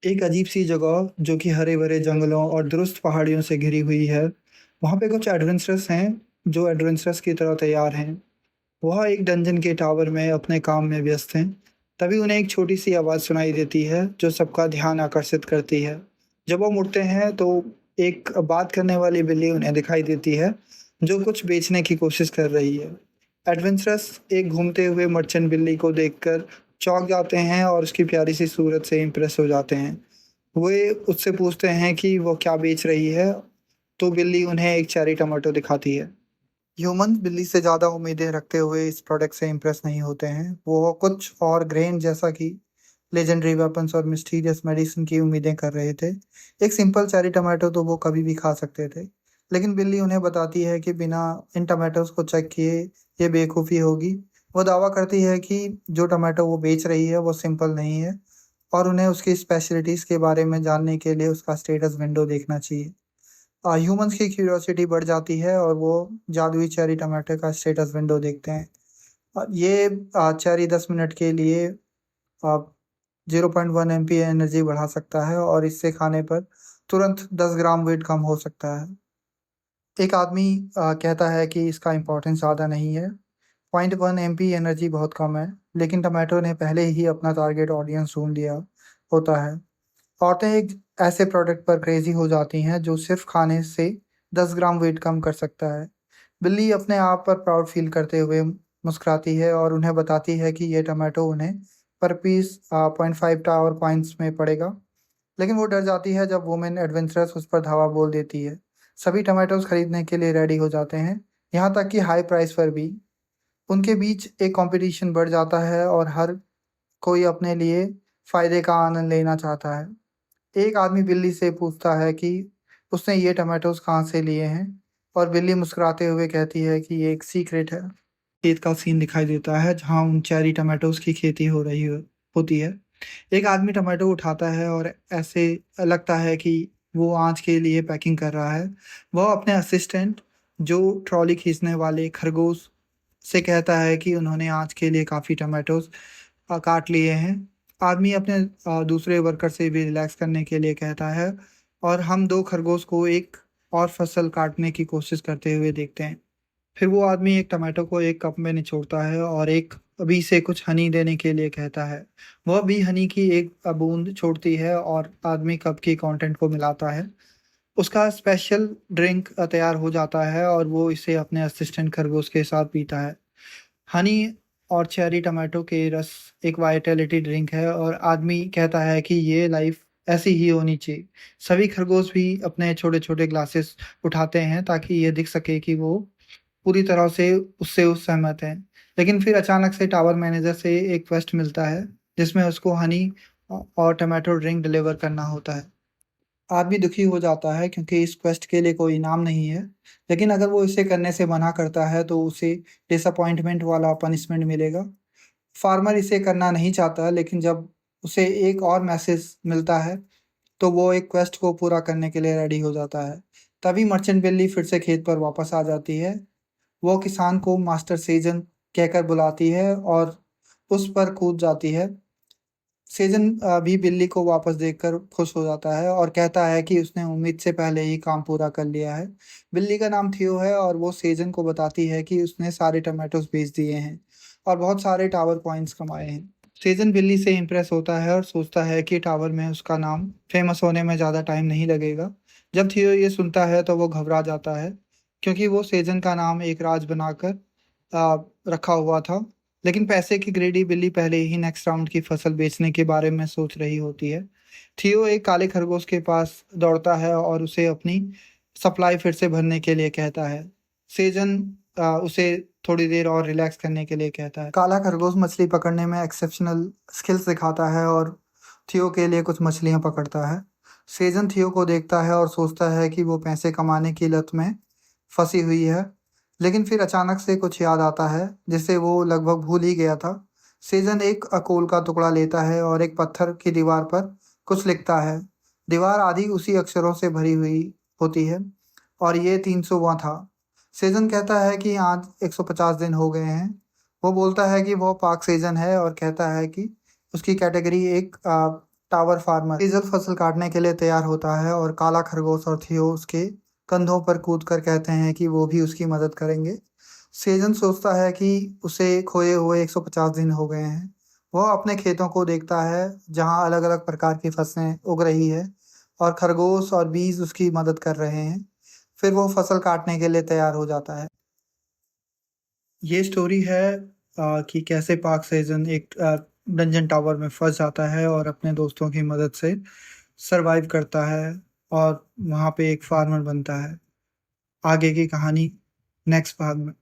एक अजीब-सी जगह जो कि हरे-भरे जंगलों और दुरुस्त पहाड़ियों से घिरी हुई है। वहाँ पे कुछ एडवेंचरस हैं, जो एडवेंचरस की तरह तैयार हैं। वह एक डंजन के टावर में अपने काम में व्यस्त हैं। तभी उन्हें एक छोटी-सी आवाज़ सुनाई देती है, जो सबका ध्यान आकर्षित करती है। जब वो मुड़ते हैं, तो एक बात करने वाली बिल्ली उन्हें दिखाई देती है, जो कुछ बेचने की कोशिश कर रही है। एडवेंचरस एक घूमते हुए मर्चेंट बिल्ली को देखकर चौंक जाते हैं और उसकी प्यारी-सी सूरत से इम्प्रेस हो जाते हैं। वे उससे पूछते हैं कि वो क्या बेच रही है, तो बिल्ली उन्हें एक चेरी टमाटो दिखाती है। ह्यूमन्स बिल्ली से ज़्यादा उम्मीदें रखते हुए इस प्रोडक्ट से इम्प्रेस नहीं होते हैं। वो कुछ और ग्रेन जैसा कि लेजेंडरी वेपन्स और मिस्टीरियस मेडिसिन की उम्मीदें कर रहे थे। एक सिंपल चेरी टमाटो तो वो कभी भी खा सकते थे, लेकिन बिल्ली उन्हें बताती है कि बिना इन टमाटोज़ को चेक किए ये बेवकूफ़ी होगी। वो दावा करती है कि जो टमाटो वो बेच रही है, वो सिंपल नहीं है और उन्हें उसकी स्पेशलिटीज़ के बारे में जानने के लिए उसका स्टेटस विंडो देखना चाहिए। ह्यूमन्स की क्यूरियोसिटी बढ़ जाती है और वो जादुई चेरी टमाटर का स्टेटस विंडो देखते हैं। ये चेरी 10 मिनट के लिए 0.1 एमपी एनर्जी बढ़ा सकता है और इससे खाने पर तुरंत 10 ग्राम वेट कम हो सकता है। एक आदमी कहता है कि इसका इम्पोर्टेंस ज़्यादा नहीं है। 0.1 एमपी एनर्जी बहुत कम है, लेकिन टोमेटो ने पहले ही अपना टारगेट ऑडियंस ढूँढ लिया होता है। औरतें एक ऐसे प्रोडक्ट पर क्रेज़ी हो जाती हैं जो सिर्फ़ खाने से 10 ग्राम वेट कम कर सकता है। बिल्ली अपने आप पर प्राउड फ़ील करते हुए मुस्कुराती है और उन्हें बताती है कि ये टोमेटो उन्हें पर पीस 0.5 टावर पॉइंट्स में पड़ेगा। लेकिन वो डर जाती है जब वुमेन एडवेंचरस उस पर धावा बोल देती है। सभी टोमेटोज़ खरीदने के लिए रेडी हो जाते हैं, यहाँ तक कि हाई प्राइस पर भी। उनके बीच एक कॉम्पिटिशन बढ़ जाता है और हर कोई अपने लिए फ़ायदे का आनंद लेना चाहता है। एक आदमी बिल्ली से पूछता है कि उसने ये टोमेटोज़ कहाँ से लिए हैं और बिल्ली मुस्कुराते हुए कहती है कि ये एक सीक्रेट है। खेत का सीन दिखाई देता है जहाँ उन चेरी टोमेटोज़ की खेती हो रही होती है। एक आदमी टोमेटो उठाता है और ऐसे लगता है कि वो आज के लिए पैकिंग कर रहा है। वह अपने असिस्टेंट जो ट्रॉली खींचने वाले खरगोश से कहता है कि उन्होंने आज के लिए काफ़ी टोमेटोज़ काट लिए हैं। आदमी अपने दूसरे वर्कर से भी रिलैक्स करने के लिए कहता है और हम 2 खरगोश को एक और फसल काटने की कोशिश करते हुए देखते हैं। फिर वो आदमी एक टोमेटो को एक कप में निचोड़ता है और एक बी से कुछ हनी देने के लिए कहता है। वह बी हनी की एक बूंद छोड़ती है और आदमी कप की कंटेंट को मिलाता है। उसका स्पेशल ड्रिंक तैयार हो जाता है और वो इसे अपने असिस्टेंट खरगोश के साथ पीता है। हनी और चेरी टोमेटो के रस एक वाइटैलिटी ड्रिंक है और आदमी कहता है कि ये लाइफ ऐसी ही होनी चाहिए। सभी खरगोश भी अपने छोटे-छोटे ग्लासेस उठाते हैं ताकि ये दिख सके कि वो पूरी तरह से उससे सहमत हैं। लेकिन फिर अचानक से टावर मैनेजर से एक क्वेस्ट मिलता है, जिसमें उसको हनी और टोमेटो ड्रिंक डिलीवर करना होता है। आदमी दुखी हो जाता है क्योंकि इस क्वेस्ट के लिए कोई इनाम नहीं है, लेकिन अगर वो इसे करने से मना करता है तो उसे डिसअपॉइंटमेंट वाला पनिशमेंट मिलेगा। फार्मर इसे करना नहीं चाहता लेकिन जब उसे एक और मैसेज मिलता है, तो वो एक क्वेस्ट को पूरा करने के लिए रेडी हो जाता है। तभी मर्चेंट बिल्ली फिर से खेत पर वापस आ जाती है। वो किसान को मास्टर सेजन कहकर बुलाती है और उस पर कूद जाती है। सेजन भी बिल्ली को वापस देखकर खुश हो जाता है और कहता है कि उसने उम्मीद से पहले ही काम पूरा कर लिया है। बिल्ली का नाम थियो है और वो सेजन को बताती है कि उसने सारे टोमेटोज़ बेच दिए हैं और बहुत सारे टावर पॉइंट्स कमाए हैं। सेजन बिल्ली से इम्प्रेस होता है और सोचता है कि टावर में उसका नाम फेमस होने में ज़्यादा टाइम नहीं लगेगा। जब थियो ये सुनता है तो वो घबरा जाता है, क्योंकि वो सेजन का नाम एक राज बनाकर रखा हुआ था। लेकिन पैसे की ग्रेडी बिल्ली पहले ही नेक्स्ट राउंड की फसल बेचने के बारे में सोच रही होती है। थियो एक काले खरगोश के पास दौड़ता है और उसे अपनी सप्लाई फिर से भरने के लिए कहता है। सेजन उसे थोड़ी देर और रिलैक्स करने के लिए कहता है। काला खरगोश मछली पकड़ने में एक्सेप्शनल स्किल्स दिखाता है और थियो के लिए कुछ मछलियाँ पकड़ता है। सेजन थियो को देखता है और सोचता है कि वो पैसे कमाने की लत में फँसी हुई है। लेकिन फिर अचानक से कुछ याद आता है, जिसे वो लगभग भूल ही गया था। सेजन एक कोल का टुकड़ा लेता है और एक पत्थर की दीवार पर कुछ लिखता है। दीवार आधी उसी अक्षरों से भरी हुई होती है और ये 300वां था। सेजन कहता है कि आज 150 दिन हो गए हैं। वो बोलता है कि वो पाक सेजन है और कहता है कि उसकी कैटेगरी एक टावर फार्मर डीजल फसल काटने के लिए तैयार होता है और काला खरगोश और थियो उसके कंधों पर कूदकर कहते हैं कि वो भी उसकी मदद करेंगे। सेजन सोचता है कि उसे खोए हुए 150 दिन हो गए हैं। वह अपने खेतों को देखता है जहां अलग-अलग प्रकार की फसलें उग रही है और खरगोश और बीज उसकी मदद कर रहे हैं। फिर वो फसल काटने के लिए तैयार हो जाता है। ये स्टोरी है कि कैसे पार्क सेजन एक डंजन टावर में फंस जाता है और अपने दोस्तों की मदद से सरवाइव करता है और वहाँ पे एक फार्मर बनता है। आगे की कहानी नेक्स्ट भाग में।